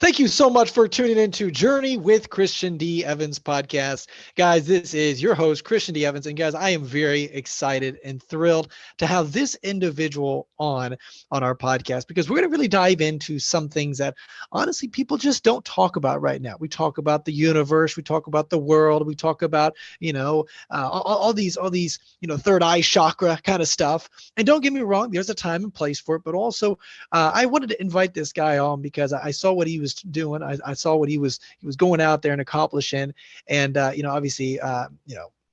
Thank you so much for tuning into Journey with Christian D. Evans podcast. Guys, this is your host, Christian D. Evans. And guys, I am very excited and thrilled to have this individual on our podcast because we're going to really dive into some things that honestly people just don't talk about right now. We talk about the universe, we talk about the world, we talk about, all these, third eye chakra kind of stuff. And don't get me wrong, there's a time and place for it, but also I wanted to invite this guy on because I saw what he was doing. I saw what he was going out there and accomplishing. And, obviously,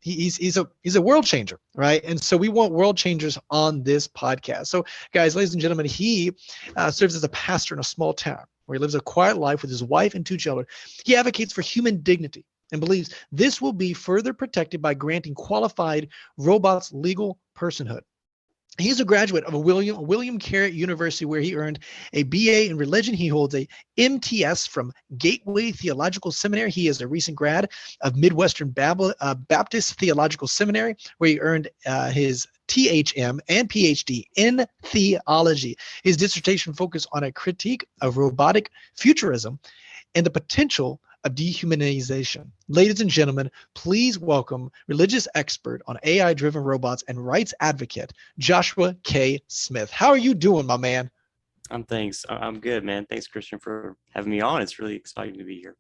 he's a world changer, right? And so we want world changers on this podcast. So guys, ladies and gentlemen, he serves as a pastor in a small town where he lives a quiet life with his wife and 2 children. He advocates for human dignity and believes this will be further protected by granting qualified robots legal personhood. He's a graduate of William Carey University, where he earned a BA in religion. He holds a M.T.S. from Gateway Theological Seminary. He is a recent grad of Midwestern Baptist Theological Seminary, where he earned his Th.M. and Ph.D. in theology. His dissertation focused on a critique of robotic futurism and the potential of dehumanization. Ladies and gentlemen, please welcome religious expert on AI-driven robots and rights advocate, Joshua K. Smith. How are you doing, my man? I'm good, man. Thanks, Christian, for having me on. It's really exciting to be here.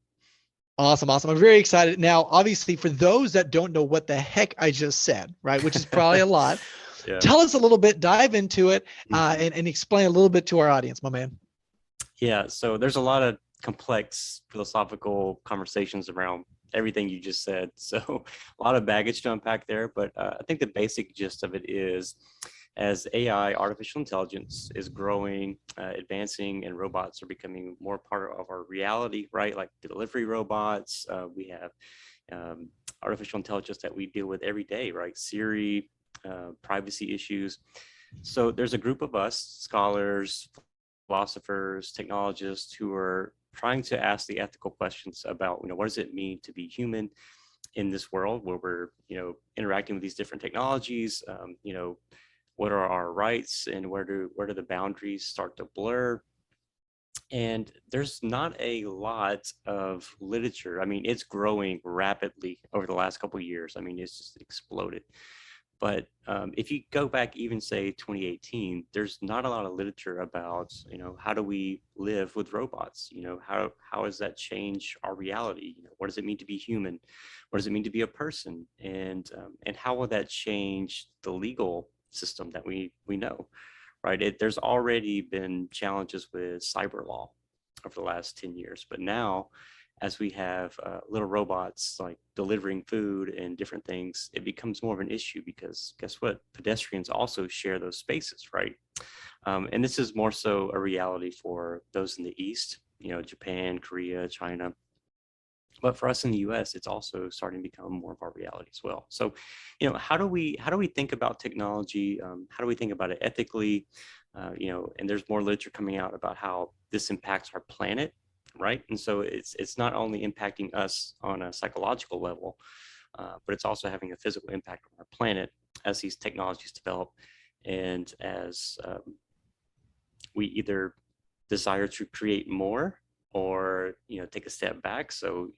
Awesome. I'm very excited. Now, obviously, for those that don't know what the heck I just said, right, which is probably a lot, yeah. Tell us a little bit, dive into it, and explain a little bit to our audience, my man. Yeah, so there's a lot of complex philosophical conversations around everything you just said. So a lot of baggage to unpack there, but I think the basic gist of it is as AI, artificial intelligence, is growing, advancing, and robots are becoming more part of our reality, right? Like delivery robots, we have artificial intelligence that we deal with every day, right? Siri, privacy issues. So there's a group of us, scholars, philosophers, technologists, who are trying to ask the ethical questions about, what does it mean to be human in this world where we're, interacting with these different technologies? What are our rights, and where do the boundaries start to blur? And there's not a lot of literature. I mean, it's growing rapidly over the last couple of years. I mean, it's just exploded. But if you go back even say 2018, there's not a lot of literature about, how do we live with robots? How does that change our reality? What does it mean to be human? What does it mean to be a person? And how will that change the legal system that we know, right? There's already been challenges with cyber law over the last 10 years, but now, as we have little robots like delivering food and different things, it becomes more of an issue because guess what? Pedestrians also share those spaces, right? And this is more so a reality for those in the East, Japan, Korea, China. But for us in the U.S., it's also starting to become more of our reality as well. So, how do we think about technology? How do we think about it ethically? And there's more literature coming out about how this impacts our planet. Right. And so it's not only impacting us on a psychological level, but it's also having a physical impact on our planet as these technologies develop and as we either desire to create more or, take a step back. So,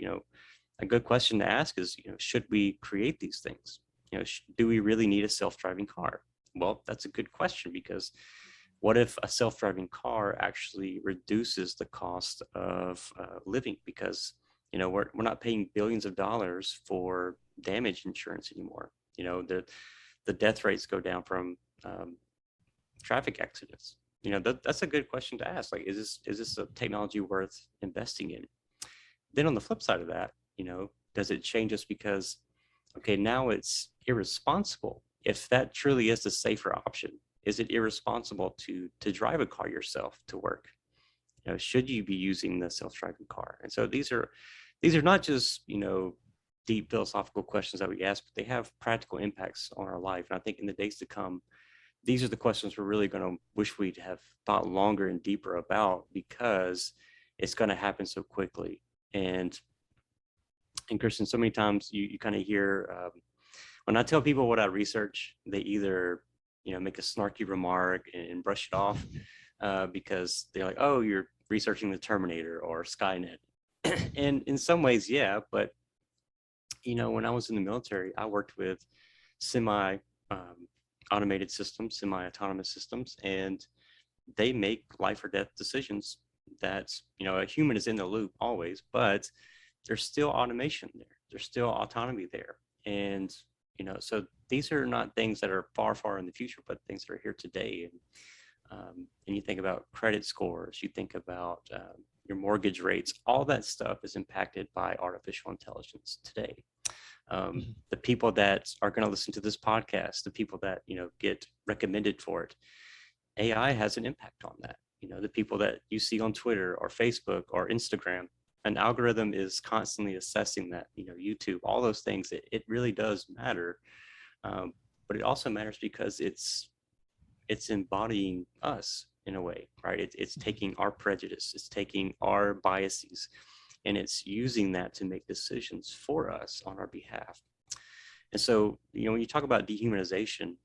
a good question to ask is, should we create these things? Do we really need a self-driving car? Well, that's a good question because what if a self-driving car actually reduces the cost of living? Because, we're not paying billions of dollars for damage insurance anymore. The death rates go down from traffic accidents. That's a good question to ask. Like, is this a technology worth investing in? Then on the flip side of that, does it change us because, okay, now it's irresponsible? If that truly is the safer option, is it irresponsible to drive a car yourself to work? Should you be using the self-driving car? And so these are not just, deep philosophical questions that we ask, but they have practical impacts on our life. And I think in the days to come, these are the questions we're really going to wish we'd have thought longer and deeper about because it's going to happen so quickly. And Christian, so many times you kind of hear, when I tell people what I research, they either make a snarky remark and brush it off, because they're like, oh, you're researching the Terminator or Skynet. And in some ways, yeah, but when I was in the military, I worked with semi automated systems, semi-autonomous systems, and they make life or death decisions. That's, a human is in the loop always, but there's still automation there. There's still autonomy there. And, so these are not things that are far, far in the future, but things that are here today. And you think about credit scores, you think about your mortgage rates, all that stuff is impacted by artificial intelligence today. The people that are going to listen to this podcast, the people that, get recommended for it, AI has an impact on that. The people that you see on Twitter or Facebook or Instagram, an algorithm is constantly assessing that, YouTube, all those things. It really does matter. But it also matters because it's embodying us in a way, right? It's taking our prejudice, it's taking our biases, and it's using that to make decisions for us on our behalf. And so, when you talk about dehumanization,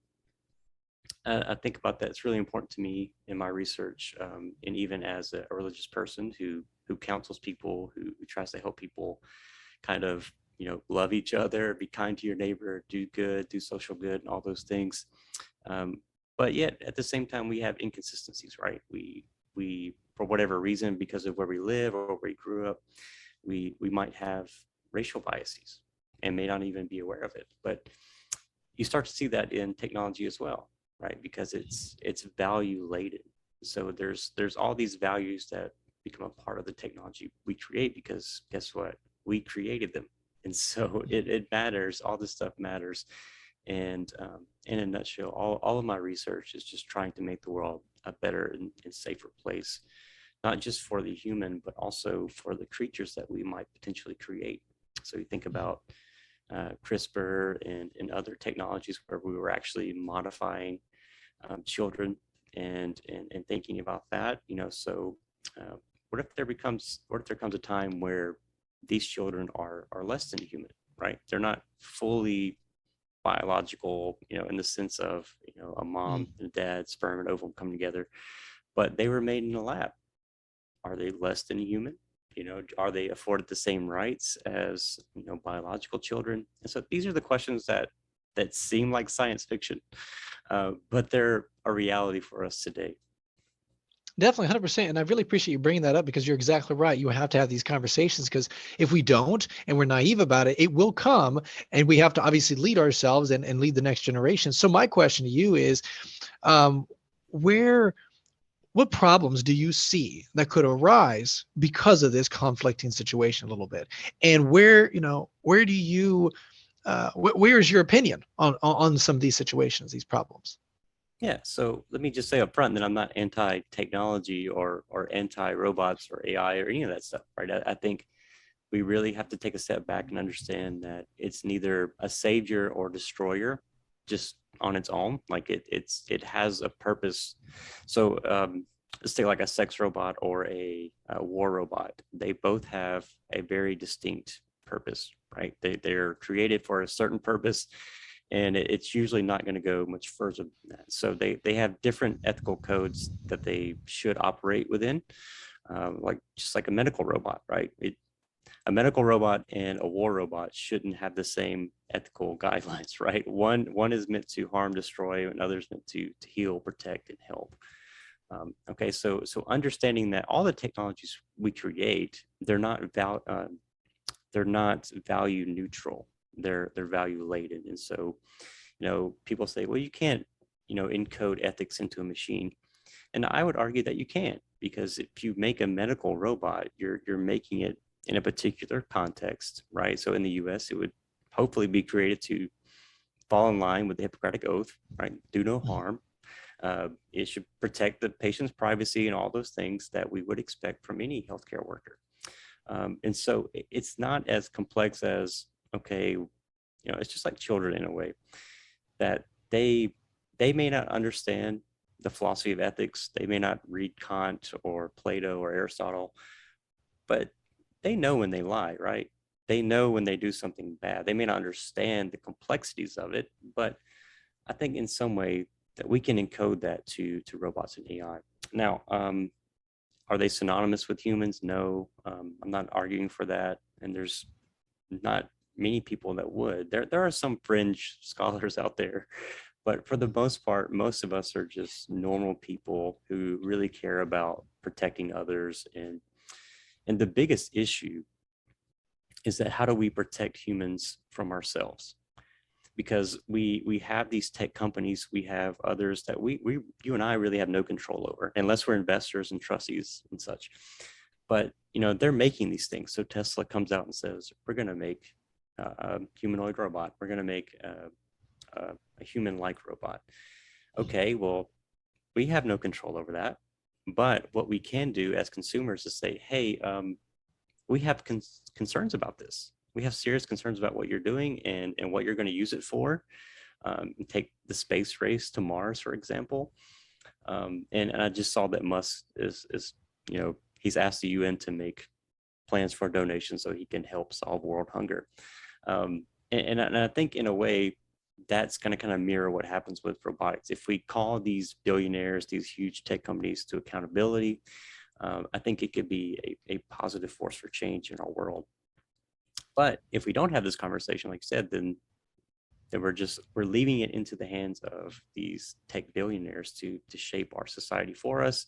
I think about that. It's really important to me in my research, and even as a religious person who counsels people, who tries to help people kind of, love each other, be kind to your neighbor, do good, do social good, and all those things. But yet, at the same time, we have inconsistencies, right? We for whatever reason, because of where we live or where we grew up, we might have racial biases and may not even be aware of it. But you start to see that in technology as well, right? Because it's value laden. So there's all these values that become a part of the technology we create, because guess what? We created them. And so it matters. All this stuff matters. And in a nutshell, all of my research is just trying to make the world a better and safer place, not just for the human, but also for the creatures that we might potentially create. So you think about CRISPR and other technologies where we were actually modifying children and thinking about that, so what if there comes a time where these children are less than human, right? They're not fully biological, in the sense of, a mom and a dad, sperm and ovum come together, but they were made in a lab. Are they less than human? Are they afforded the same rights as, biological children? And so these are the questions that seem like science fiction, but they're a reality for us today. Definitely 100%. And I really appreciate you bringing that up, because you're exactly right. You have to have these conversations, because if we don't, and we're naive about it, it will come, and we have to obviously lead ourselves and lead the next generation. So my question to you is, what problems do you see that could arise because of this conflicting situation a little bit? And where do you, where's your opinion on some of these situations, these problems? Yeah, so let me just say up front that I'm not anti-technology or anti-robots or AI or any of that stuff, right? I think we really have to take a step back and understand that it's neither a savior or destroyer just on its own. Like it has a purpose. So let's take like a sex robot or a war robot. They both have a very distinct purpose, right? They're created for a certain purpose, and it's usually not going to go much further than that. So they have different ethical codes that they should operate within, like just like a medical robot, right? A medical robot and a war robot shouldn't have the same ethical guidelines, right? One is meant to harm, destroy, and others meant to heal, protect, and help. Okay, so understanding that all the technologies we create, they're not value neutral. They're value laden. And so, people say, well, you can't, encode ethics into a machine. And I would argue that you can, because if you make a medical robot, you're making it in a particular context, right? So in the US, it would hopefully be created to fall in line with the Hippocratic Oath, right? Do no harm. It should protect the patient's privacy and all those things that we would expect from any healthcare worker. And so it's not as complex as, okay, it's just like children in a way, that they may not understand the philosophy of ethics. They may not read Kant or Plato or Aristotle, but they know when they lie, right? They know when they do something bad. They may not understand the complexities of it, but I think in some way that we can encode that to robots and AI. Now, are they synonymous with humans? No, I'm not arguing for that. And there's not many people that would. There are some fringe scholars out there, but for the most part, most of us are just normal people who really care about protecting others. And the biggest issue is that how do we protect humans from ourselves? Because we have these tech companies, we have others that you and I really have no control over, unless we're investors and trustees and such. But they're making these things. So Tesla comes out and says, we're going to make a humanoid robot. We're going to make a human-like robot. Okay, well, we have no control over that. But what we can do as consumers is say, hey, we have concerns about this. We have serious concerns about what you're doing and what you're going to use it for. Take the space race to Mars, for example. And I just saw that Musk is he's asked the UN to make plans for donations so he can help solve world hunger. And I think in a way that's going to kind of mirror what happens with robotics. If we call these billionaires, these huge tech companies to accountability, I think it could be a positive force for change in our world. But if we don't have this conversation, like I said, then we're leaving it into the hands of these tech billionaires to shape our society for us.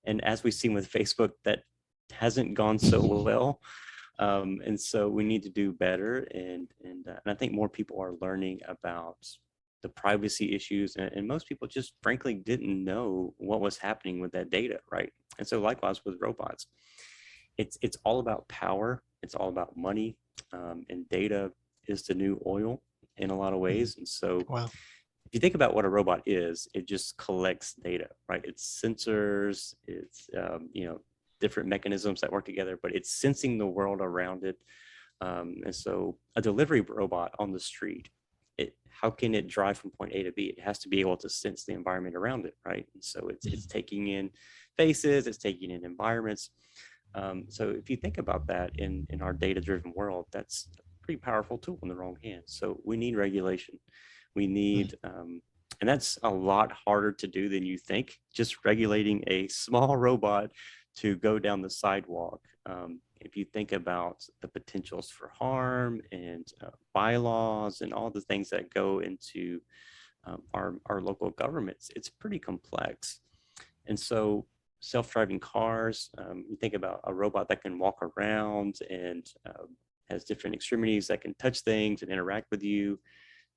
And as we've seen with Facebook, that hasn't gone so well. And so we need to do better. And I think more people are learning about the privacy issues. And most people just frankly didn't know what was happening with that data, right? And so likewise with robots, it's all about power. It's all about money. And data is the new oil in a lot of ways. And so if you think about what a robot is, it just collects data, right? It's sensors, it's, different mechanisms that work together, but it's sensing the world around it. And so a delivery robot on the street, how can it drive from point A to B? It has to be able to sense the environment around it, right? And so it's taking in faces, it's taking in environments. So if you think about that in our data-driven world, that's a pretty powerful tool in the wrong hands. So we need regulation. We need, and that's a lot harder to do than you think, just regulating a small robot to go down the sidewalk. If you think about the potentials for harm and bylaws and all the things that go into our local governments, it's pretty complex. And so self-driving cars, you think about a robot that can walk around and has different extremities that can touch things and interact with you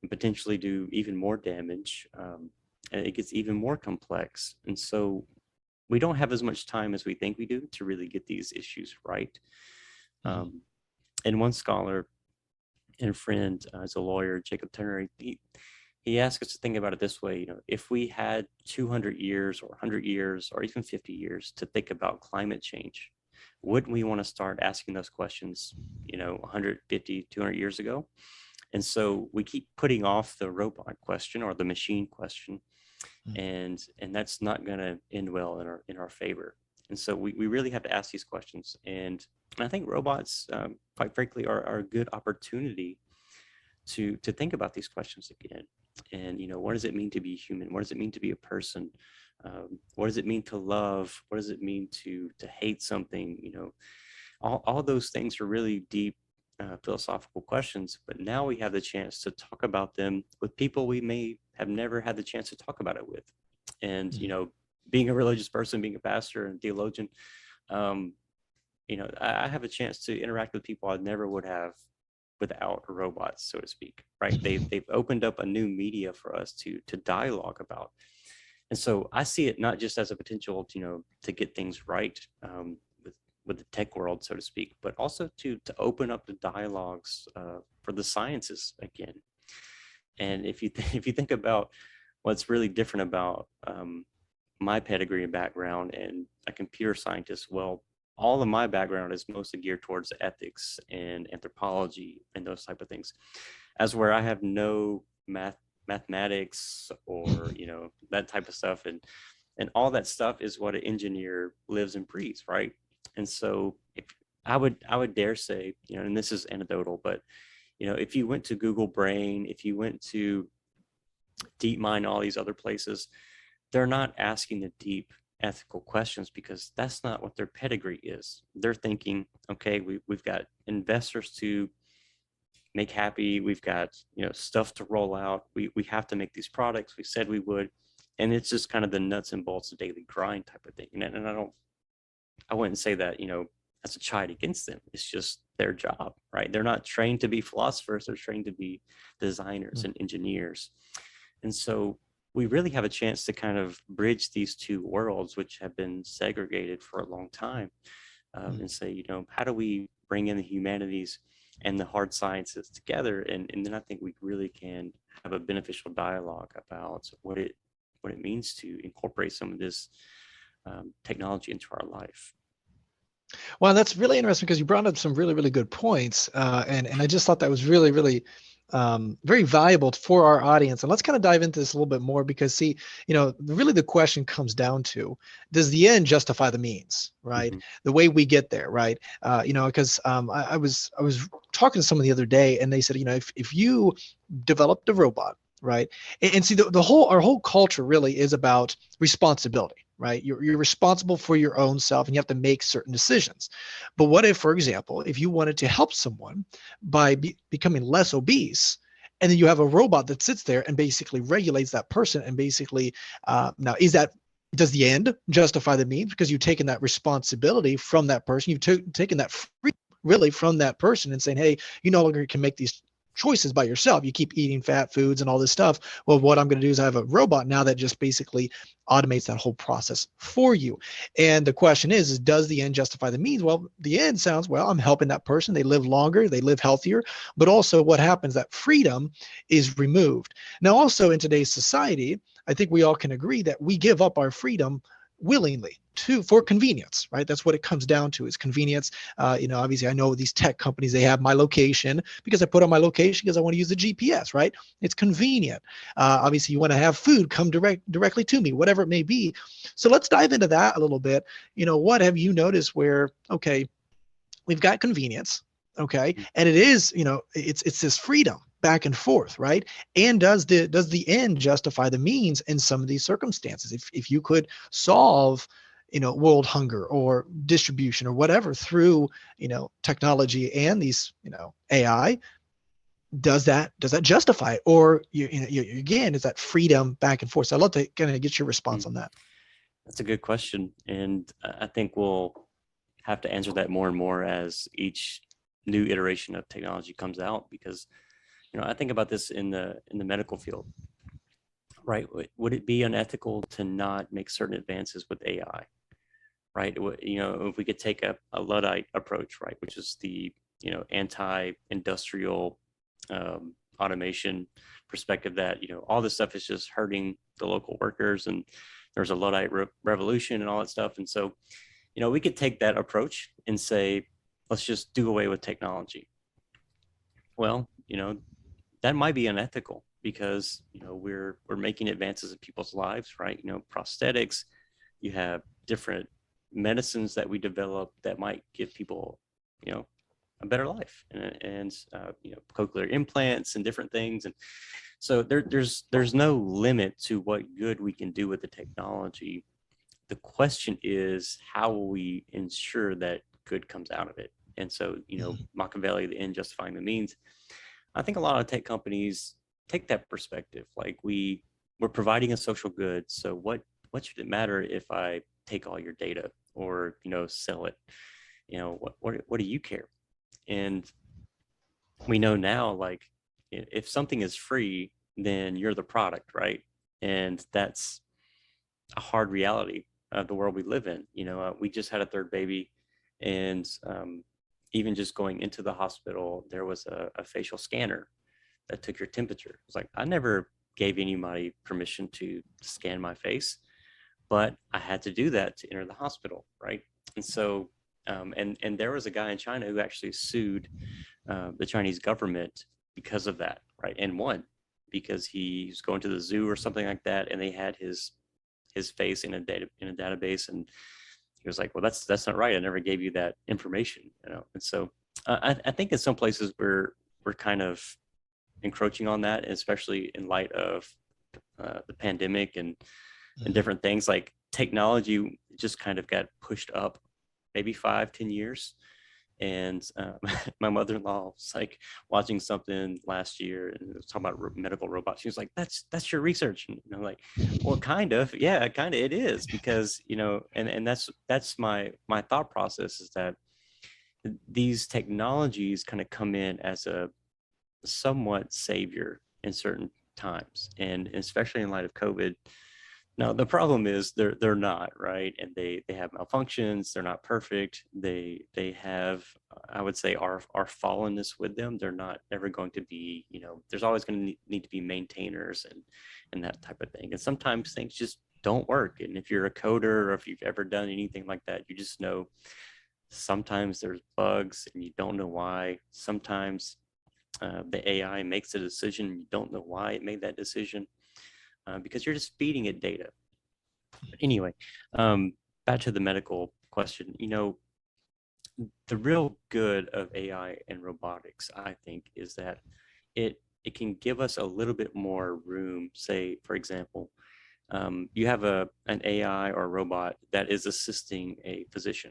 and potentially do even more damage. And it gets even more complex. And so we don't have as much time as we think we do to really get these issues right. And one scholar and friend, as a lawyer, Jacob Turner, he asked us to think about it this way. If we had 200 years or 100 years or even 50 years to think about climate change, wouldn't we want to start asking those questions, 150, 200 years ago? And so we keep putting off the robot question or the machine question, and that's not going to end well in our favor. And so we really have to ask these questions. And I think robots, quite frankly, are a good opportunity to think about these questions again. And what does it mean to be human? What does it mean to be a person? What does it mean to love? What does it mean to hate something? All those things are really deep philosophical questions, but now we have the chance to talk about them with people we may have never had the chance to talk about it with. And being a religious person, being a pastor and theologian, I have a chance to interact with people I never would have without robots, so to speak, right? They've opened up a new media for us to dialogue about. And so I see it not just as a potential, to get things right with the tech world, so to speak, but also to open up the dialogues for the sciences again. And if you think about what's really different about my pedigree and background and a computer scientist, well, all of my background is mostly geared towards ethics and anthropology and those type of things, as where I have no mathematics or that type of stuff, and all that stuff is what an engineer lives and breathes, right? And so if I would dare say, and this is anecdotal, but if you went to Google Brain, if you went to DeepMind, all these other places, they're not asking the deep ethical questions, because that's not what their pedigree is. They're thinking, okay, we've got investors to make happy, we've got, you know, stuff to roll out, we have to make these products, we said we would. And it's just kind of the nuts and bolts of daily grind type of thing. And I wouldn't say that, you know, as a chide against them. It's just their job, right? They're not trained to be philosophers, they're trained to be designers and engineers. And so we really have a chance to kind of bridge these two worlds, which have been segregated for a long time, and say, you know, how do we bring in the humanities and the hard sciences together? And then I think we really can have a beneficial dialogue about what it means to incorporate some of this technology into our life. Well, that's really interesting because you brought up some really, really good points. And I just thought that was really, really very valuable for our audience. And let's kind of dive into this a little bit more because, see, you know, really the question comes down to, does the end justify the means, right? The way we get there, right? You know, because I was talking to someone the other day and they said, you know, if you developed a robot, right? And see, our whole culture really is about responsibility, right? You're responsible for your own self and you have to make certain decisions. But what if, for example, if you wanted to help someone by becoming less obese, and then you have a robot that sits there and basically regulates that person and basically, now does the end justify the means? Because you've taken that responsibility from that person. You've taken that freedom really from that person and saying, hey, you no longer can make these choices by yourself. You keep eating fat foods and all this stuff. Well, what I'm going to do is I have a robot now that just basically automates that whole process for you. And the question is does the end justify the means? Well, the end sounds, well, I'm helping that person. They live longer, they live healthier, but also what happens, that freedom is removed. Now, also in today's society, I think we all can agree that we give up our freedom willingly for convenience, right? That's what it comes down to, is convenience. You know, obviously I know these tech companies, they have my location because I put on my location because I want to use the GPS, right? It's convenient. Obviously you want to have food come directly to me, whatever it may be. So let's dive into that a little bit. You know, what have you noticed where, okay, we've got convenience, okay, and it is, you know, it's this freedom back and forth, right? And does the end justify the means in some of these circumstances? If you could solve, you know, world hunger or distribution or whatever through, you know, technology and these, you know, AI, does that justify it? Or again, is that freedom back and forth? So I'd love to kind of get your response on that. That's a good question, and I think we'll have to answer that more and more as each new iteration of technology comes out, because, you know, I think about this in the medical field, right? Would it be unethical to not make certain advances with AI, right? You know, if we could take a Luddite approach, right, which is the, you know, anti-industrial automation perspective, that, you know, all this stuff is just hurting the local workers, and there's a Luddite revolution and all that stuff. And so, you know, we could take that approach and say, let's just do away with technology. Well, you know, that might be unethical because, you know, we're making advances in people's lives, right? You know, prosthetics, you have different medicines that we develop that might give people, you know, a better life, and you know, cochlear implants and different things. And so there's no limit to what good we can do with the technology. The question is, how will we ensure that good comes out of it? And so, you know, Machiavelli, the end justifying the means. I think a lot of tech companies take that perspective. Like, we're providing a social good, so what should it matter if I take all your data or, you know, sell it? You know, what do you care? And we know now, like, if something is free, then you're the product, right? And that's a hard reality of the world we live in. You know, we just had a third baby, and even just going into the hospital, there was a facial scanner that took your temperature. It's like, I never gave anybody permission to scan my face, but I had to do that to enter the hospital, right? And so, and there was a guy in China who actually sued the Chinese government because of that, right? And won, because he was going to the zoo or something like that, and they had his face in a database, and he was like, well, that's not right. I never gave you that information, you know? And so I think in some places we're kind of encroaching on that, especially in light of the pandemic and different things. Like, technology just kind of got pushed up maybe 5-10 years. And my mother-in-law was like watching something last year and it was talking about medical robots. She was like, that's your research. And I'm like, well, kind of, yeah, kind of it is, because, and that's my thought process, is that these technologies kind of come in as a somewhat savior in certain times, and especially in light of COVID. Now the problem is they're not, right, and they have malfunctions. They're not perfect. They have, I would say, our fallenness with them. They're not ever going to be, there's always going to need to be maintainers and that type of thing. And sometimes things just don't work. And if you're a coder, or if you've ever done anything like that, you just know sometimes there's bugs and you don't know why. Sometimes the AI makes a decision, you don't know why it made that decision. Because you're just feeding it data. Anyway, back to the medical question. The real good of AI and robotics, I think, is that it can give us a little bit more room. Say, for example, you have an AI or a robot that is assisting a physician,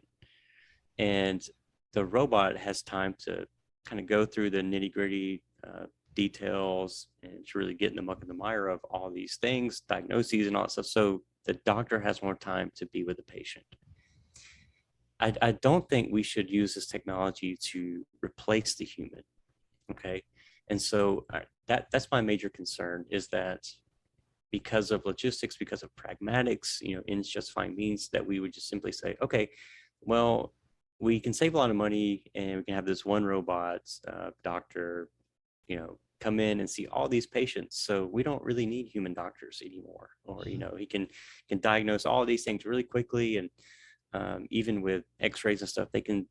and the robot has time to kind of go through the nitty-gritty details and to really get in the muck and the mire of all these things, diagnoses and all that stuff. So the doctor has more time to be with the patient. I don't think we should use this technology to replace the human. Okay. And so that's my major concern, is that because of logistics, because of pragmatics, ends justifying means, that we would just simply say, okay, well, we can save a lot of money and we can have this one robot doctor, come in and see all these patients. So we don't really need human doctors anymore. Or, he can diagnose all these things really quickly. And even with x-rays and stuff, they can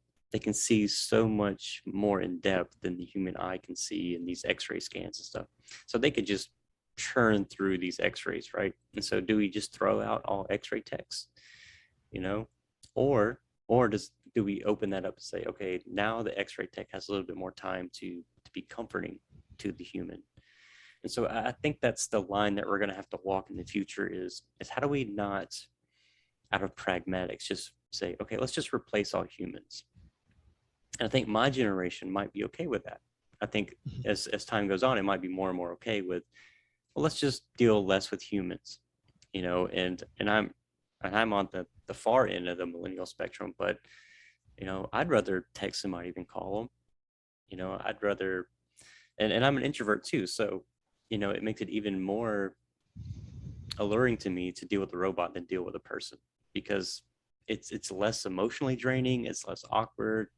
see so much more in depth than the human eye can see in these x-ray scans and stuff. So they could just churn through these x-rays, right? And so do we just throw out all x-ray techs, or do we open that up and say, okay, now the x-ray tech has a little bit more time to be comforting to the human? And so I think that's the line that we're going to have to walk in the future, is how do we not, out of pragmatics, just say, okay, let's just replace all humans. And I think my generation might be okay with that. I think as time goes on, it might be more and more okay with, well, let's just deal less with humans, and I'm on the far end of the millennial spectrum, but I'd rather text somebody than call them. I'd rather, and I'm an introvert too, so it makes it even more alluring to me to deal with a robot than deal with a person, because it's less emotionally draining, it's less awkward,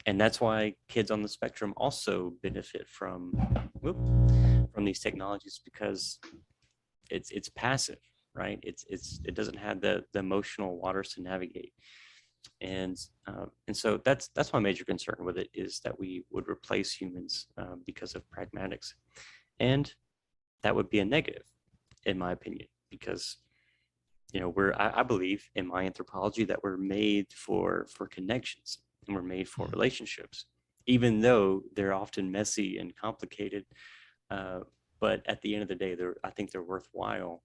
and that's why kids on the spectrum also benefit from these technologies, because it's passive, right? It doesn't have the emotional waters to navigate, and so that's my major concern with it, is that we would replace humans because of pragmatics, and that would be a negative, in my opinion, because I believe in my anthropology that we're made for connections, and we're made for relationships, even though they're often messy and complicated. But at the end of the day, I think they're worthwhile.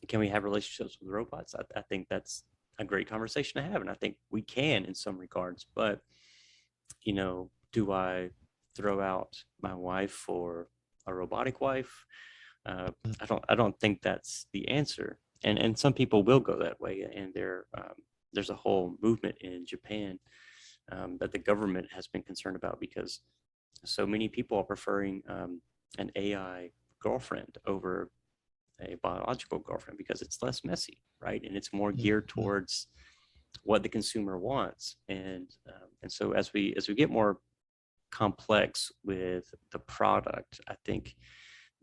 Can we have relationships with robots? I think that's a great conversation to have, and I think we can in some regards. But do I throw out my wife for a robotic wife? I don't think that's the answer. And some people will go that way, and there's a whole movement in Japan that the government has been concerned about, because so many people are preferring an AI girlfriend over a biological girlfriend, because it's less messy, right? And it's more geared towards what the consumer wants. And so as we get more complex with the product, I think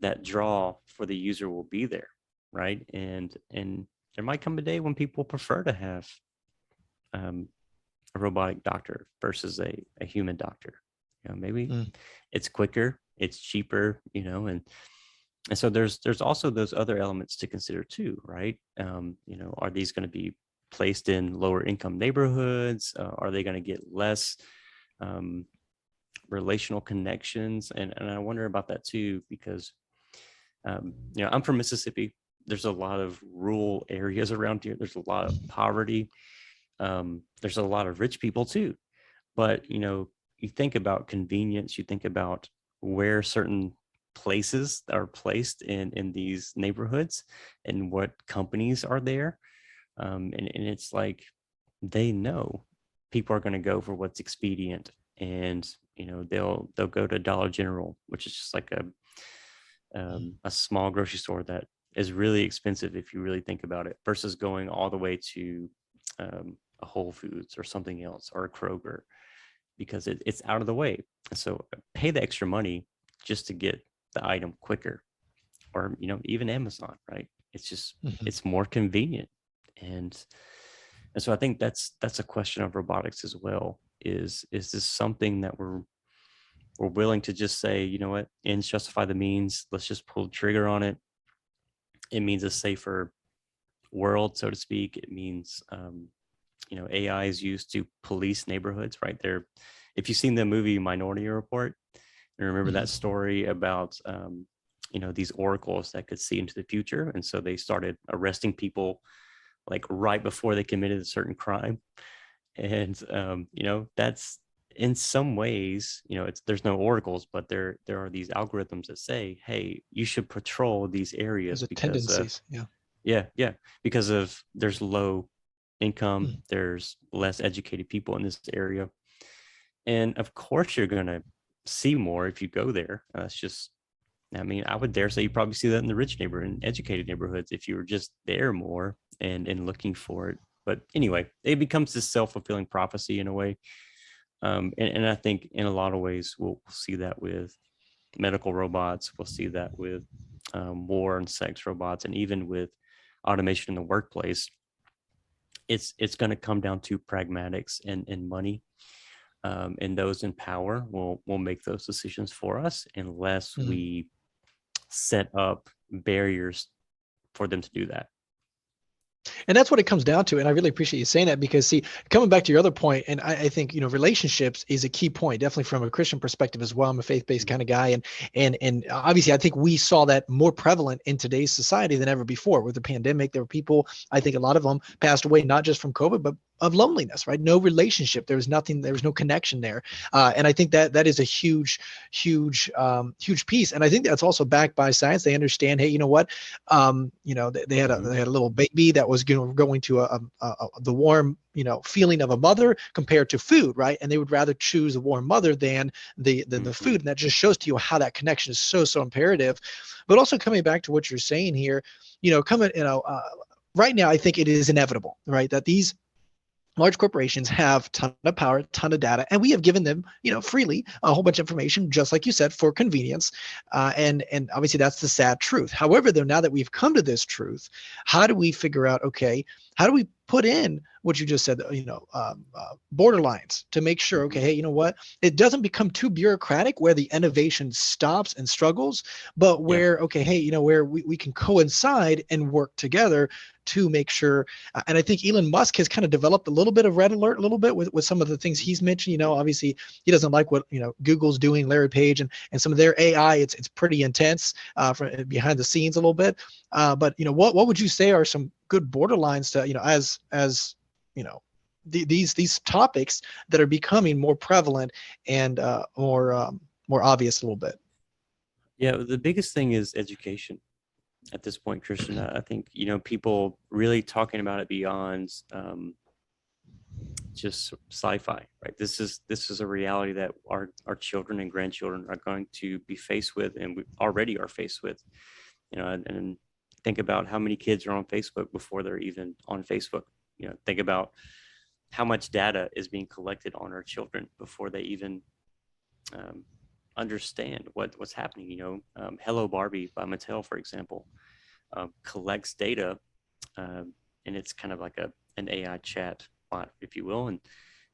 that draw for the user will be there, right? And there might come a day when people prefer to have a robotic doctor versus a human doctor. Maybe it's quicker, it's cheaper, and so there's also those other elements to consider too, right? Are these going to be placed in lower income neighborhoods? Are they going to get less relational connections? And I wonder about that too, because I'm from Mississippi, there's a lot of rural areas around here. There's a lot of poverty. There's a lot of rich people too. But, you think about convenience, you think about where certain places are placed in these neighborhoods and what companies are there. And it's like they know people are going to go for what's expedient. And, they'll go to Dollar General, which is just like a small grocery store that is really expensive if you really think about it, versus going all the way to a Whole Foods or something else, or a Kroger, because it's out of the way. So pay the extra money just to get the item quicker, or even Amazon, right? It's just Mhm. it's more convenient, and so I think that's a question of robotics as well. Is this something that we're willing to just say, you know what, ends justify the means? Let's just pull the trigger on it. It means a safer world, so to speak. It means AI is used to police neighborhoods, right there. If you've seen the movie Minority Report, and remember Mhm. that story about these oracles that could see into the future, and so they started arresting people like right before they committed a certain crime. And that's, in some ways, there's no oracles, but there are these algorithms that say, hey, you should patrol these There's areas a because tendencies. Yeah. yeah, because of there's low income, Mhm. there's less educated people in this area. And of course you're going to see more if you go there. That's just, I mean, I would dare say you probably see that in the rich neighborhood and educated neighborhoods if you were just there more and looking for it. But anyway, it becomes this self-fulfilling prophecy in a way. And I think in a lot of ways we'll see that with medical robots. We'll see that with war and sex robots, and even with automation in the workplace. It's going to come down to pragmatics and money. And those in power will make those decisions for us unless Mhm. we set up barriers for them to do that. And that's what it comes down to. And I really appreciate you saying that, because see, coming back to your other point, and I think, relationships is a key point, definitely from a Christian perspective as well. I'm a faith-based kind of guy. And obviously I think we saw that more prevalent in today's society than ever before. With the pandemic, there were people, I think a lot of them passed away, not just from COVID, but of loneliness, right? No relationship. There was nothing, there was no connection there. And I think that is a huge piece. And I think that's also backed by science. They understand, hey, you know what? They had Mhm. a little baby that was going to the warm feeling of a mother compared to food, right? And they would rather choose a warm mother than the Mhm. food. And that just shows to you how that connection is so imperative. But also coming back to what you're saying here, right now I think it is inevitable, right, that these large corporations have a ton of power, a ton of data, and we have given them, freely a whole bunch of information, just like you said, for convenience. And obviously that's the sad truth. However, though, now that we've come to this truth, how do we figure out, okay, how do we put in what you just said, borderlines to make sure, okay, Mhm. hey, you know what? It doesn't become too bureaucratic where the innovation stops and struggles, but Yeah. where, okay, hey, where we can coincide and work together to make sure. And I think Elon Musk has kind of developed a little bit of red alert, a little bit with some of the things he's mentioned. Obviously he doesn't like what Google's doing, Larry Page, and some of their AI. It's pretty intense from behind the scenes a little bit. But what would you say are some good borderlines to as you know these topics that are becoming more prevalent and more obvious a little bit? Yeah. The biggest thing is education at this point, Christian. I think, people really talking about it beyond just sci-fi, right? This is a reality that our children and grandchildren are going to be faced with, and we already are faced with. And think about how many kids are on Facebook before they're even on Facebook. Think about how much data is being collected on our children before they even um, understand what's happening. Hello Barbie by Mattel, for example, collects data, and it's kind of like an AI chat bot, if you will, and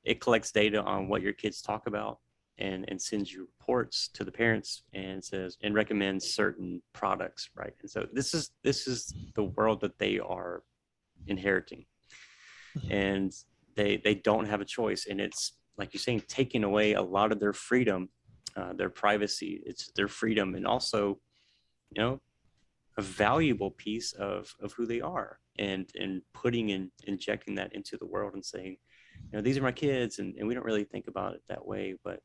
it collects data on what your kids talk about, and sends you reports to the parents and says and recommends certain products, right? And so this is the world that they are inheriting, and they don't have a choice, and it's like you're saying, taking away a lot of their freedom, their privacy. It's their freedom, and also, you know a valuable piece of who they are, and injecting that into the world and saying, these are my kids, and we don't really think about it that way, but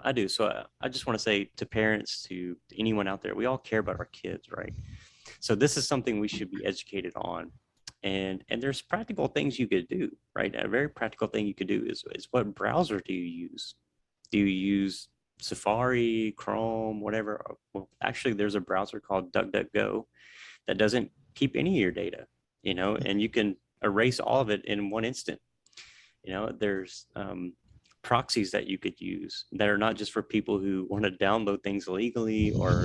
I do. So I just want to say to parents, to anyone out there, we all care about our kids, right? So this is something we should be educated on. And there's practical things you could do, right? A very practical thing you could do is what browser do you use? Do you use Safari, Chrome, whatever? Well, actually, there's a browser called DuckDuckGo that doesn't keep any of your data, and you can erase all of it in one instant. There's proxies that you could use that are not just for people who want to download things illegally, or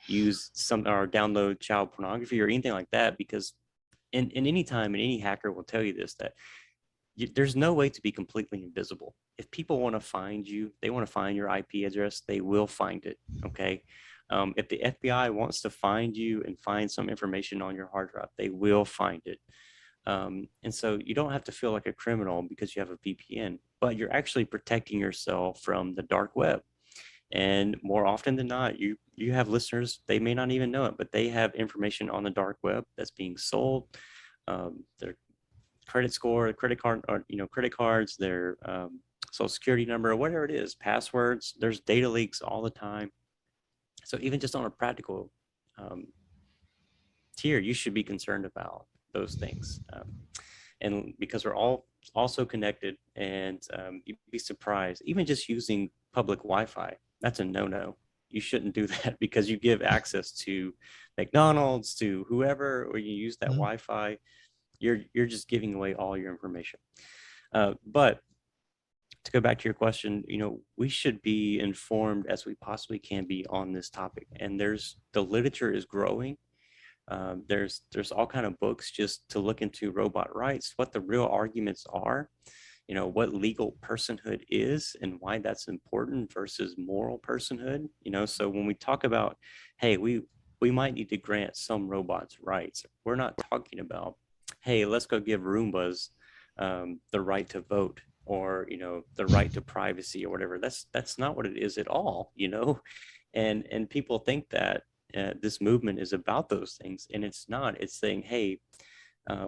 use some, or download child pornography or anything like that, because in any time, and any hacker will tell you this, that there's no way to be completely invisible. If people want to find you, they want to find your IP address, they will find it. Okay. If the FBI wants to find you and find some information on your hard drive, they will find it. And so you don't have to feel like a criminal because you have a VPN, but you're actually protecting yourself from the dark web. And more often than not, you have listeners, they may not even know it, but they have information on the dark web that's being sold. Their credit score, credit card, or credit cards, their social security number, or whatever it is, passwords. There's data leaks all the time. So even just on a practical tier, you should be concerned about those things. And because we're all also connected, and you'd be surprised, even just using public Wi-Fi, that's a no-no. You shouldn't do that, because you give access to McDonald's, to whoever, or you use that Wi-Fi, you're just giving away all your information. But to go back to your question, we should be informed as we possibly can be on this topic. And the literature is growing. There's all kind of books just to look into robot rights, what the real arguments are, what legal personhood is and why that's important versus moral personhood. So when we talk about, hey, we might need to grant some robots rights, we're not talking about, hey, let's go give Roombas the right to vote, or the right to privacy, or whatever. That's not what it is at all. And people think that this movement is about those things, and it's not. It's saying, hey,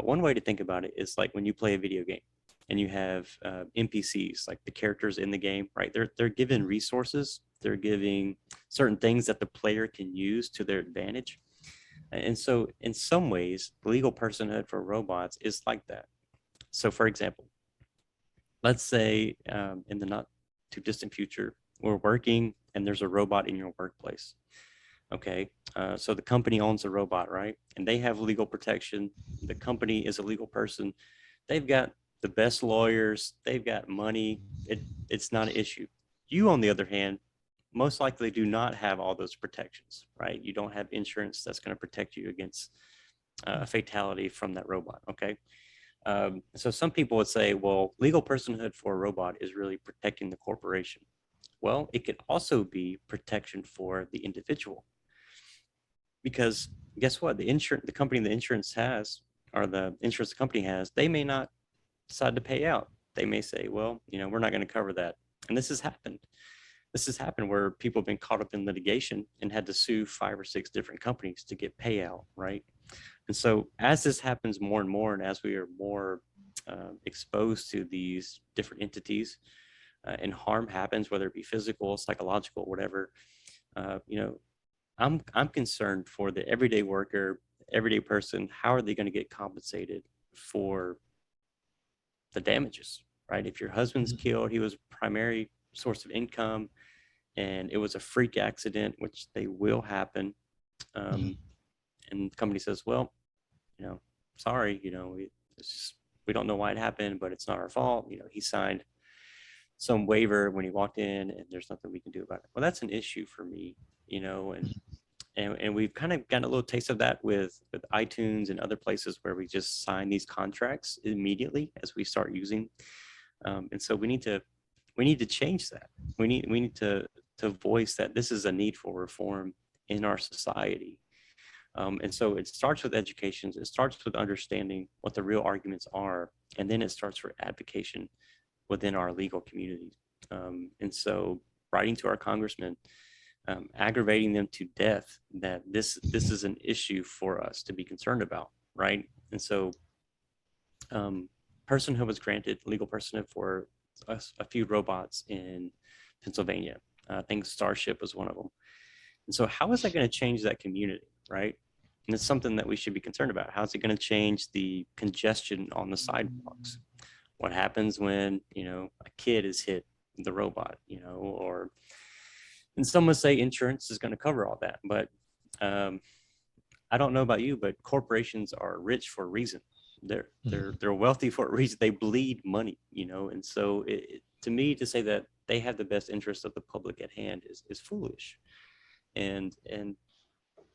one way to think about it is like when you play a video game and you have NPCs, like the characters in the game, right? They're given resources, they're giving certain things that the player can use to their advantage. And so in some ways, legal personhood for robots is like that. So for example, let's say in the not too distant future, we're working and there's a robot in your workplace. Okay, so the company owns a robot, right? And they have legal protection. The company is a legal person. They've got the best lawyers. They've got money. It's not an issue. You, on the other hand, most likely do not have all those protections, right? You don't have insurance that's going to protect you against a fatality from that robot, okay? So some people would say, well, legal personhood for a robot is really protecting the corporation. Well, it could also be protection for the individual. Because guess what? The company the insurance has, or the insurance company has, they may not decide to pay out. They may say, well, we're not going to cover that. And this has happened. This has happened where people have been caught up in litigation and had to sue 5 or 6 different companies to get payout, right? And so as this happens more and more, and as we are more exposed to these different entities, and harm happens, whether it be physical, psychological, whatever, I'm concerned for the everyday worker, everyday person. How are they going to get compensated for the damages, right? If your husband's killed, he was primary source of income, and it was a freak accident, which they will happen. And the company says, well, sorry, we don't know why it happened, but it's not our fault. He signed some waiver when he walked in, and there's nothing we can do about it. Well, that's an issue for me, and we've kind of gotten a little taste of that with iTunes and other places where we just sign these contracts immediately as we start using. And so we need to change that. We need to voice that this is a need for reform in our society. And so it starts with education. It starts with understanding what the real arguments are, and then it starts for advocacy within our legal community. And so writing to our congressman, aggravating them to death, that this is an issue for us to be concerned about, right? And so personhood was granted, legal personhood for a few robots in Pennsylvania. I think Starship was one of them. And so how is that going to change that community, right? And it's something that we should be concerned about. How's it going to change the congestion on the sidewalks? What happens when, a kid is hit with the robot, or, and some would say insurance is going to cover all that. But I don't know about you, but corporations are rich for a reason. They're wealthy for a reason. They bleed money, and so to me, to say that they have the best interest of the public at hand is foolish. And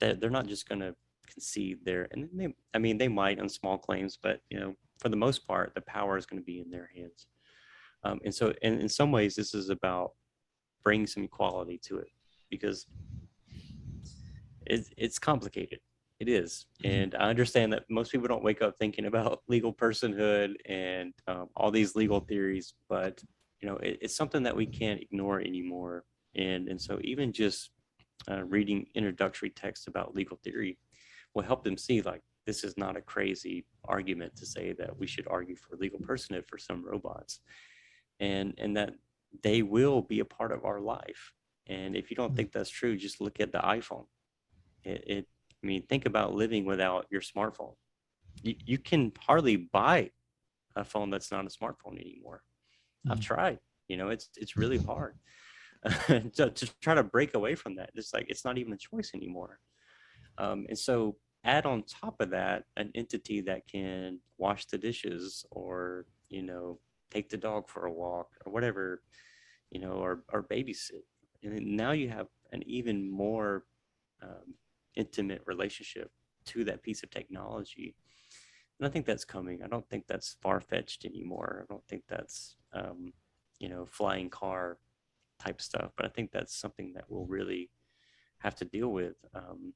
that they're not just going to concede there. And they might on small claims, but for the most part, the power is going to be in their hands. And so in some ways, this is about bringing some equality to it, because it's complicated. It is. And I understand that most people don't wake up thinking about legal personhood and all these legal theories, but it's something that we can't ignore anymore. And so even just reading introductory texts about legal theory will help them see, like, this is not a crazy argument to say that we should argue for legal personhood for some robots, and that they will be a part of our life. And if you don't think that's true, just look at the iPhone. Think about living without your smartphone. You can hardly buy a phone that's not a smartphone anymore. I've tried. It's really hard to try to break away from that. It's like it's not even a choice anymore. And so add on top of that an entity that can wash the dishes, or take the dog for a walk, or whatever, or babysit, and now you have an even more intimate relationship to that piece of technology. And I think that's coming. I don't think that's far-fetched anymore. I don't think that's flying car type stuff, but I think that's something that we'll really have to deal with. And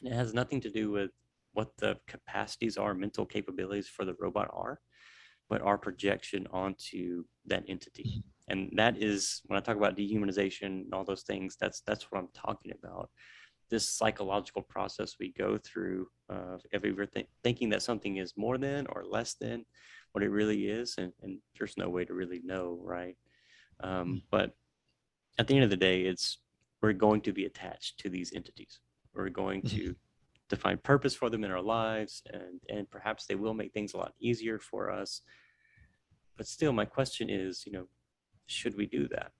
it has nothing to do with what the capacities are, mental capabilities for the robot are, but our projection onto that entity. And that is, when I talk about dehumanization and all those things, that's what I'm talking about. This psychological process we go through if we were thinking that something is more than or less than what it really is, and there's no way to really know, right? But at the end of the day, we're going to be attached to these entities. We're going to find purpose for them in our lives, and perhaps they will make things a lot easier for us. But still, my question is, should we do that?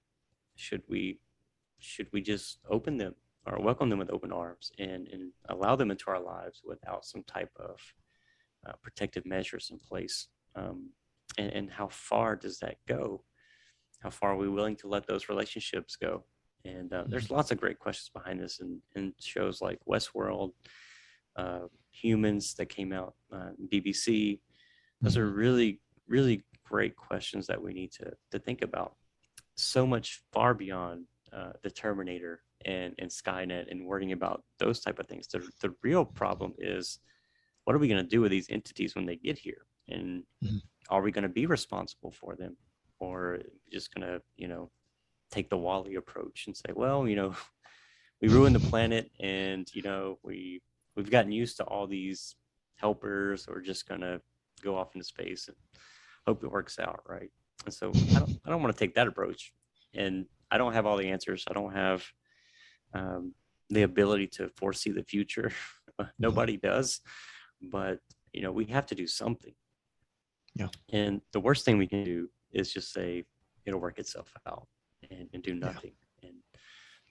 Should we just open them or welcome them with open arms and allow them into our lives without some type of protective measures in place? And how far does that go? How far are we willing to let those relationships go? And there's lots of great questions behind this, and shows like Westworld, Humans that came out, BBC. Those are really, really great questions that we need to think about. So much far beyond the Terminator and Skynet and worrying about those type of things. The real problem is, what are we going to do with these entities when they get here? And are we going to be responsible for them? Or just going to, take the Wall-E approach and say, well, we ruined the planet, and, we've gotten used to all these helpers. We're just going to go off into space and hope it works out, right? And so I don't want to take that approach. And I don't have all the answers. I don't have the ability to foresee the future. Nobody does. But, we have to do something. Yeah. And the worst thing we can do is just say it'll work itself out and do nothing. Yeah.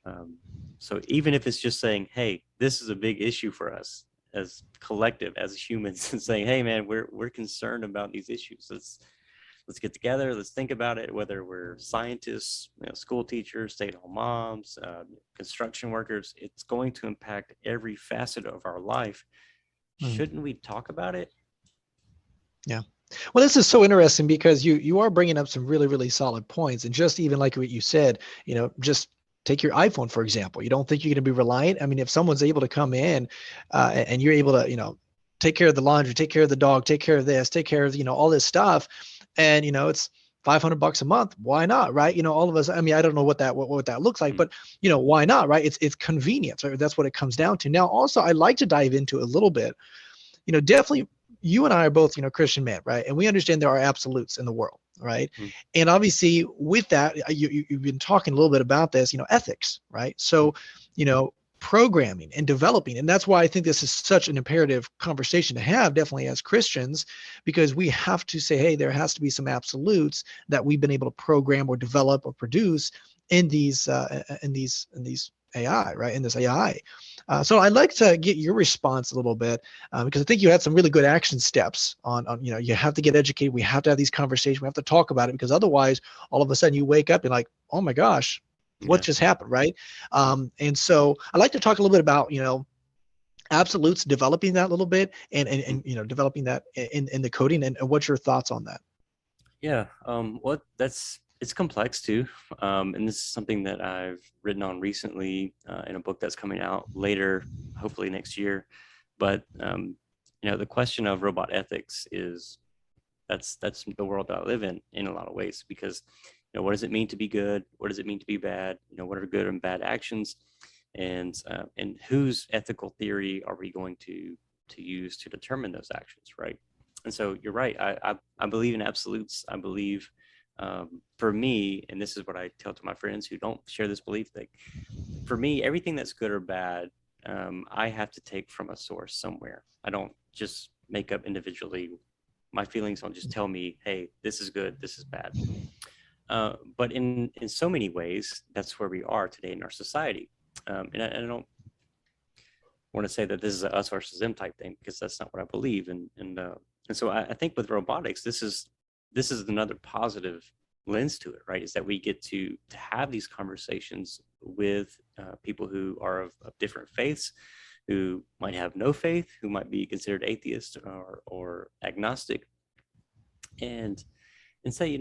And so even if it's just saying, hey, this is a big issue for us as collective, as humans, and saying, hey, man, we're concerned about these issues. Let's get together. Let's think about it, whether we're scientists, school teachers, stay-at-home moms, construction workers. It's going to impact every facet of our life. Shouldn't we talk about it? Yeah. Well, this is so interesting because you are bringing up some really, really solid points. And just even like what you said, just take your iPhone, for example. You don't think you're going to be reliant? I mean, if someone's able to come in and you're able to, take care of the laundry, take care of the dog, take care of this, take care of, all this stuff. And, it's $500 a month, why not, right? All of us, I mean, I don't know what that looks like, but why not, right? It's convenience, right? That's what it comes down to. Now, also, I'd like to dive into a little bit, definitely you and I are both, Christian men, right? And we understand there are absolutes in the world, right? Mm-hmm. And obviously with that, you've been talking a little bit about this, ethics, right? So, programming and developing. And that's why I think this is such an imperative conversation to have, definitely as Christians, because we have to say, hey, there has to be some absolutes that we've been able to program or develop or produce in these AI, right? In this AI. So I'd like to get your response a little bit, because I think you had some really good action steps on, you have to get educated. We have to have these conversations. We have to talk about it, because otherwise all of a sudden you wake up and like, oh my gosh, what just happened, right? And so I'd like to talk a little bit about, absolutes, developing that a little bit, and developing that in the coding, and what's your thoughts on that? Yeah. Well, it's complex too. And this is something that I've written on recently in a book that's coming out later, hopefully next year. But, the question of robot ethics that's the world that I live in a lot of ways, because, what does it mean to be good? What does it mean to be bad? What are good and bad actions? And whose ethical theory are we going to use to determine those actions, right? And so you're right. I believe in absolutes. I believe, for me, and this is what I tell to my friends who don't share this belief, that for me, everything that's good or bad, I have to take from a source somewhere. I don't just make up individually. My feelings don't just tell me, hey, this is good, this is bad. But in so many ways, that's where we are today in our society. And I don't want to say that this is a us versus them type thing, because that's not what I believe. And so I think with robotics, this is another positive lens to it, right? Is that we get to have these conversations with people who are of different faiths, who might have no faith, who might be considered atheist or agnostic, and say,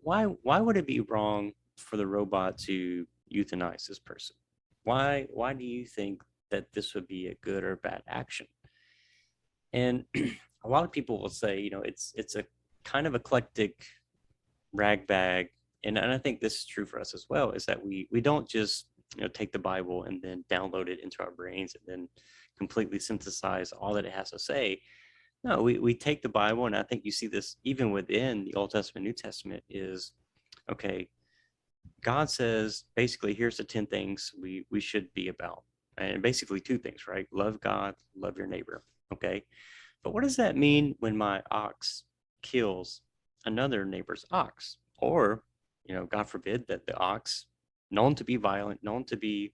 why would it be wrong for the robot to euthanize this person? Why do you think that this would be a good or bad action? And a lot of people will say, it's a kind of eclectic rag bag. And I think this is true for us as well, is that we don't just, take the Bible and then download it into our brains and then completely synthesize all that it has to say. No, we take the Bible, and I think you see this even within the Old Testament, New Testament, is, okay, God says, basically, here's the 10 things we should be about. And basically 2 things, right? Love God, love your neighbor. Okay. But what does that mean when my ox kills another neighbor's ox? Or, God forbid that the ox, known to be violent, known to be,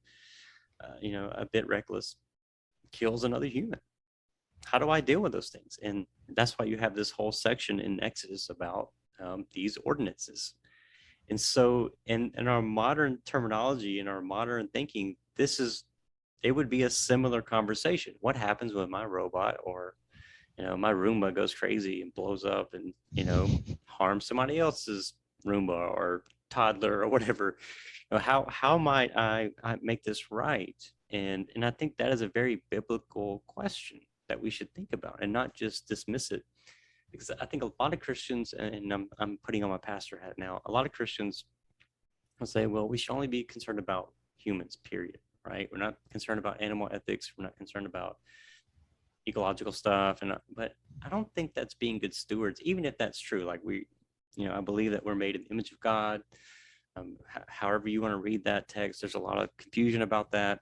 a bit reckless, kills another human. How do I deal with those things? And that's why you have this whole section in Exodus about these ordinances. And so in our modern terminology, in our modern thinking, it would be a similar conversation. What happens when my robot or, my Roomba goes crazy and blows up and, harms somebody else's Roomba or toddler or whatever? How might I make this right? And I think that is a very biblical question that we should think about and not just dismiss it. Because I think a lot of Christians, and I'm putting on my pastor hat now, a lot of Christians will say, well, we should only be concerned about humans, period, right? We're not concerned about animal ethics. We're not concerned about ecological stuff. But I don't think that's being good stewards, even if that's true. Like I believe that we're made in the image of God. However you want to read that text, there's a lot of confusion about that.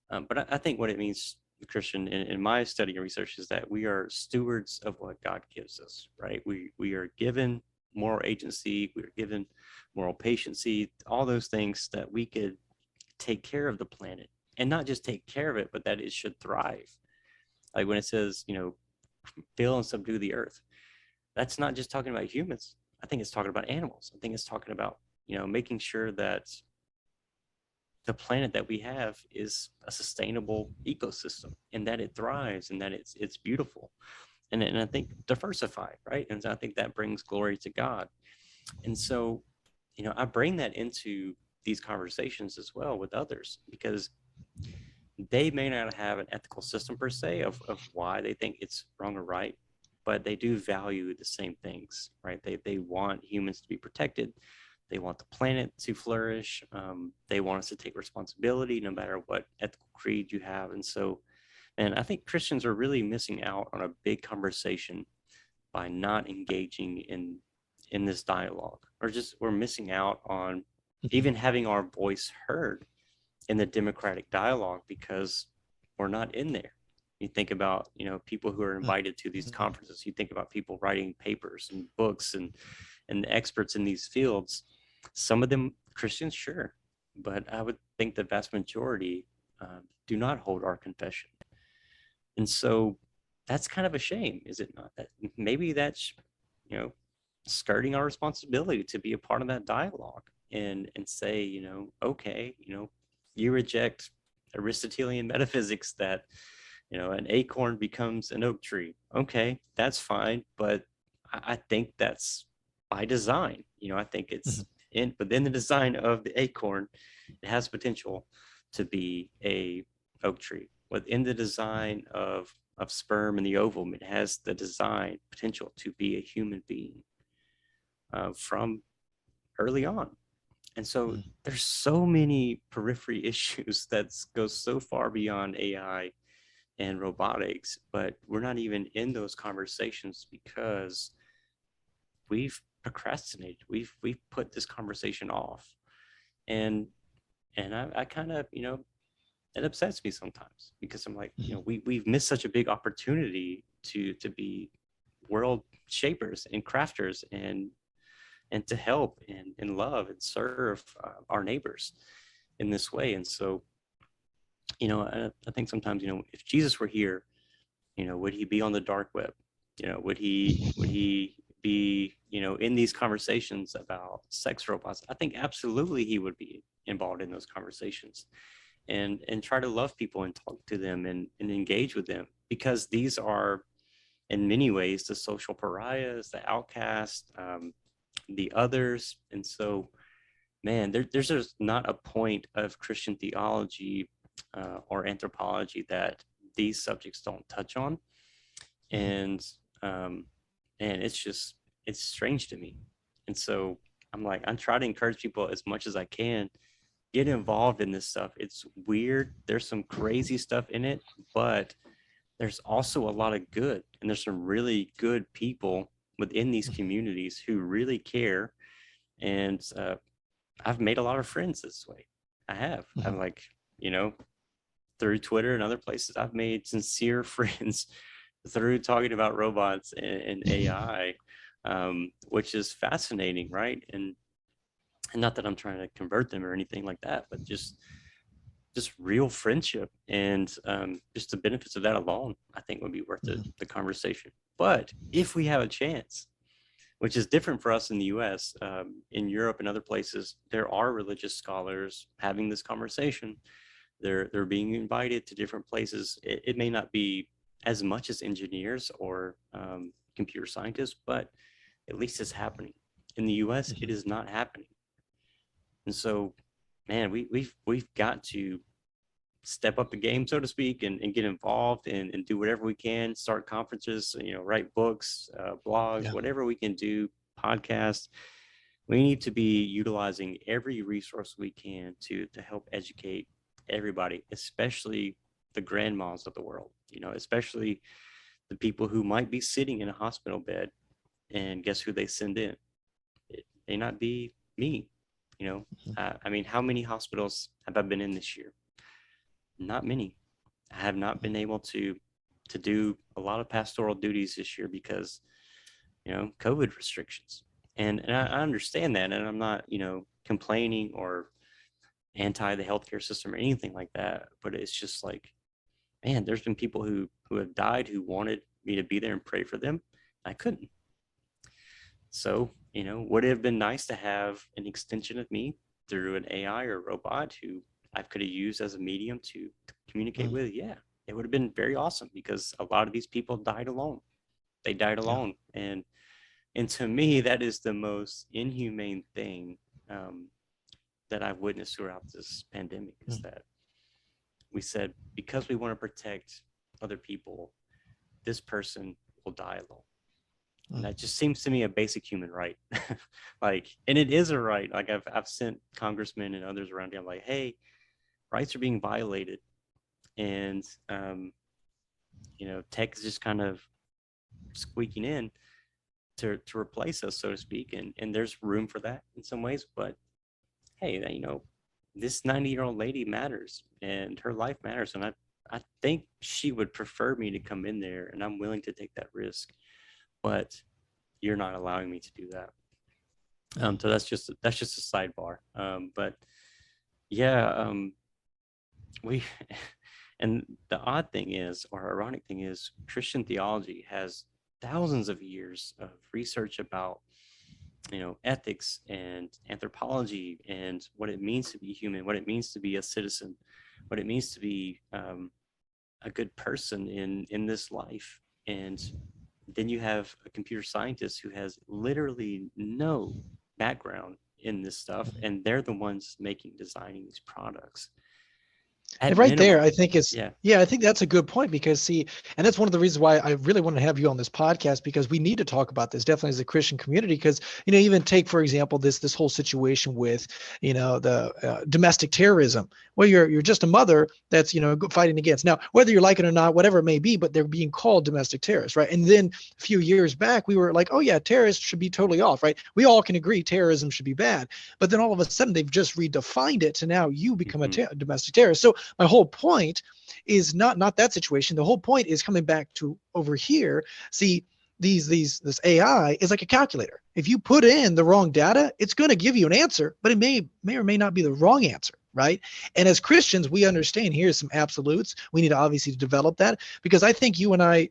But I think what it means, Christian, in my study and research, is that we are stewards of what God gives us, right? We are given moral agency, we are given moral patiency, all those things that we could take care of the planet, and not just take care of it, but that it should thrive. Like when it says, fill and subdue the earth, that's not just talking about humans. I think it's talking about animals. I think it's talking about, making sure that the planet that we have is a sustainable ecosystem, and that it thrives, and that it's beautiful, and I think diversified, right? And so I think that brings glory to God. And so, I bring that into these conversations as well with others, because they may not have an ethical system per se of why they think it's wrong or right, but they do value the same things, right? They want humans to be protected. They want the planet to flourish. They want us to take responsibility no matter what ethical creed you have. And so, and I think Christians are really missing out on a big conversation by not engaging in this dialogue, or just we're missing out on even having our voice heard in the democratic dialogue because we're not in there. You think about, people who are invited to these conferences. You think about people writing papers and books and experts in these fields. Some of them Christians, sure, but I would think the vast majority do not hold our confession. And so that's kind of a shame, is it not? That maybe that's, skirting our responsibility to be a part of that dialogue and say, okay, you reject Aristotelian metaphysics that, an acorn becomes an oak tree. Okay, that's fine, but I think that's by design. I think it's within the design of the acorn, it has potential to be a oak tree. Within the design of sperm and the ovum, it has the design potential to be a human being from early on. And so there's so many periphery issues that go so far beyond AI and robotics, but we're not even in those conversations because we've procrastinated. We've put this conversation off, and I kind of, it upsets me sometimes because I'm like, we've missed such a big opportunity to be world shapers and crafters and to help and love and serve our neighbors in this way. And so, I think sometimes, if Jesus were here, would he be on the dark web? Would he be, in these conversations about sex robots? I think absolutely he would be involved in those conversations and try to love people and talk to them and engage with them, because these are in many ways the social pariahs, the outcasts, the others. And so, man, there's just not a point of Christian theology or anthropology that these subjects don't touch on. And it's strange to me. And so I'm trying to encourage people as much as I can, get involved in this stuff. It's weird. There's some crazy stuff in it, but there's also a lot of good, and there's some really good people within these communities who really care. And I've made a lot of friends this way. I have. I'm like, through Twitter and other places, I've made sincere friends through talking about robots and AI, which is fascinating, right? And not that I'm trying to convert them or anything like that, but just real friendship and just the benefits of that alone, I think would be worth the conversation. But if we have a chance, which is different for us in the US, in Europe and other places, there are religious scholars having this conversation. They're being invited to different places. It may not be as much as engineers or computer scientists, but at least it's happening. In the US, it is not happening. And so, man, we've got to step up the game, so to speak, and get involved and do whatever we can, start conferences, write books, blogs, whatever we can do, podcasts. We need to be utilizing every resource we can to help educate everybody, especially the grandmas of the world, especially the people who might be sitting in a hospital bed, and guess who they send in? It may not be me. How many hospitals have I been in this year? Not many. I have not been able to do a lot of pastoral duties this year because, COVID restrictions. And I understand that, and I'm not, complaining or anti the healthcare system or anything like that. But it's just like, man, there's been people who have died who wanted me to be there and pray for them. I couldn't. So, would it have been nice to have an extension of me through an AI or robot who I could have used as a medium to communicate with? Yeah, it would have been very awesome, because a lot of these people died alone. They died alone. And to me, that is the most inhumane thing that I've witnessed throughout this pandemic, is that we said, because we want to protect other people, this person will die alone. And that just seems to me a basic human right. Like, and it is a right. Like I've sent congressmen and others around here, I'm like, hey, rights are being violated. And, tech is just kind of squeaking in to replace us, so to speak. And there's room for that in some ways. But hey, this 90-year-old lady matters and her life matters. And I think she would prefer me to come in there, and I'm willing to take that risk. But you're not allowing me to do that. So that's just a sidebar. But yeah, we and the odd thing is, or ironic thing is, Christian theology has thousands of years of research about ethics and anthropology and what it means to be human, what it means to be a citizen, what it means to be a good person in this life. And then you have a computer scientist who has literally no background in this stuff, and they're the ones designing these products. And At right there, minimum, I think I think that's a good point, because see, and that's one of the reasons why I really want to have you on this podcast, because we need to talk about this definitely as a Christian community. Because even take, for example, this whole situation with the domestic terrorism. Well, you're just a mother that's fighting against, now whether you like it or not, whatever it may be, but they're being called domestic terrorists, right? And then a few years back, we were like, oh yeah, terrorists should be totally off, right? We all can agree terrorism should be bad, but then all of a sudden they've just redefined it to now you become a domestic terrorist. So my whole point is not that situation. The whole point is coming back to over here. See, this AI is like a calculator. If you put in the wrong data, it's going to give you an answer, but it may or may not be the wrong answer, right? And as Christians, we understand here's some absolutes. We need to obviously develop that, because I think you and I,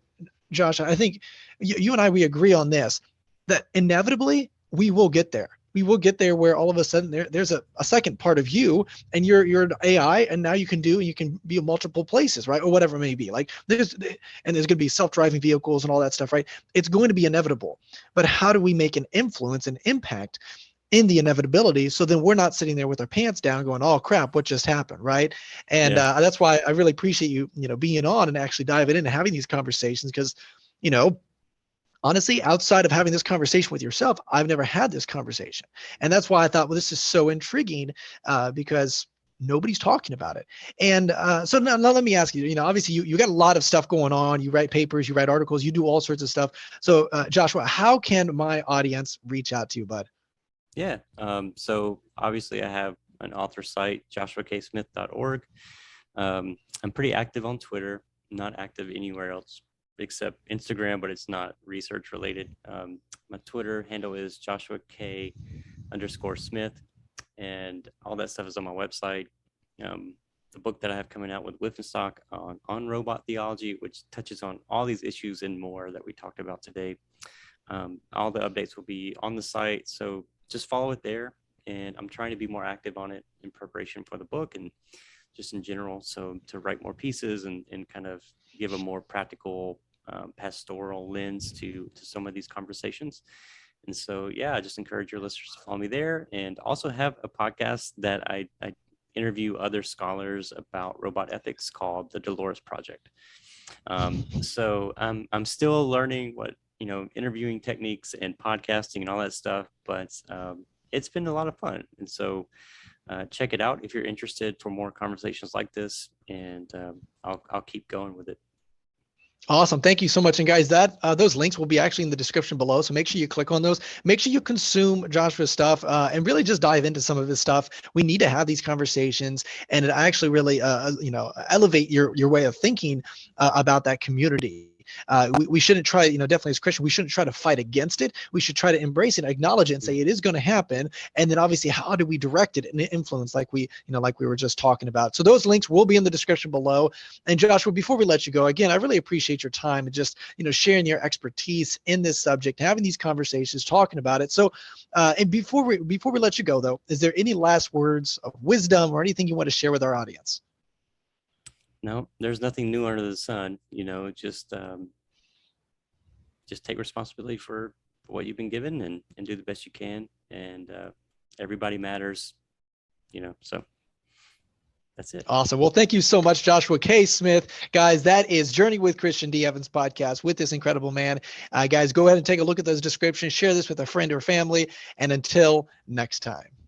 Josh, I think you and I, we agree on this, that inevitably we will get there. We will get there where all of a sudden there's a second part of you, and you're an AI, and now you can be in multiple places, right? Or whatever it may be. Like there's going to be self-driving vehicles and all that stuff, right? It's going to be inevitable. But how do we make an influence and impact in the inevitability, so then we're not sitting there with our pants down going, oh crap, what just happened, right? And that's why I really appreciate you being on and actually diving in and having these conversations, because honestly, outside of having this conversation with yourself, I've never had this conversation. And that's why I thought, well, this is so intriguing, because nobody's talking about it. And so now let me ask you, obviously you got a lot of stuff going on. You write papers, you write articles, you do all sorts of stuff. So Joshua, how can my audience reach out to you, bud? Yeah. So obviously I have an author site, joshuaksmith.org. I'm pretty active on Twitter, not active anywhere else except Instagram, but it's not research related. My Twitter handle is @JoshuaK_Smith, and all that stuff is on my website. The book that I have coming out with Whiffenstock on robot theology, which touches on all these issues and more that we talked about today. All the updates will be on the site, so just follow it there. And I'm trying to be more active on it in preparation for the book and just in general. So to write more pieces and kind of give a more practical pastoral lens to some of these conversations. And so, yeah, I just encourage your listeners to follow me there, and also have a podcast that I interview other scholars about robot ethics called the Dolores Project. So I'm still learning what, interviewing techniques and podcasting and all that stuff, but it's been a lot of fun. And so check it out if you're interested for more conversations like this, and I'll keep going with it. Awesome. Thank you so much. And guys, those links will be actually in the description below. So make sure you click on those. Make sure you consume Joshua's stuff and really just dive into some of his stuff. We need to have these conversations, and it actually really, elevate your way of thinking about that community. We shouldn't try, definitely as Christian, we shouldn't try to fight against it. We should try to embrace it, acknowledge it, and say it is going to happen. And then obviously, how do we direct it and influence, like we were just talking about. So those links will be in the description below. And Joshua, before we let you go, again, I really appreciate your time and just, sharing your expertise in this subject, having these conversations, talking about it. So, and before we let you go, though, is there any last words of wisdom or anything you want to share with our audience? No, there's nothing new under the sun. Just take responsibility for what you've been given, and do the best you can. And everybody matters. So. That's it. Awesome. Well, thank you so much, Joshua K. Smith. Guys, that is Journey with Christian D. Evans podcast with this incredible man. Guys, go ahead and take a look at those descriptions. Share this with a friend or family. And until next time.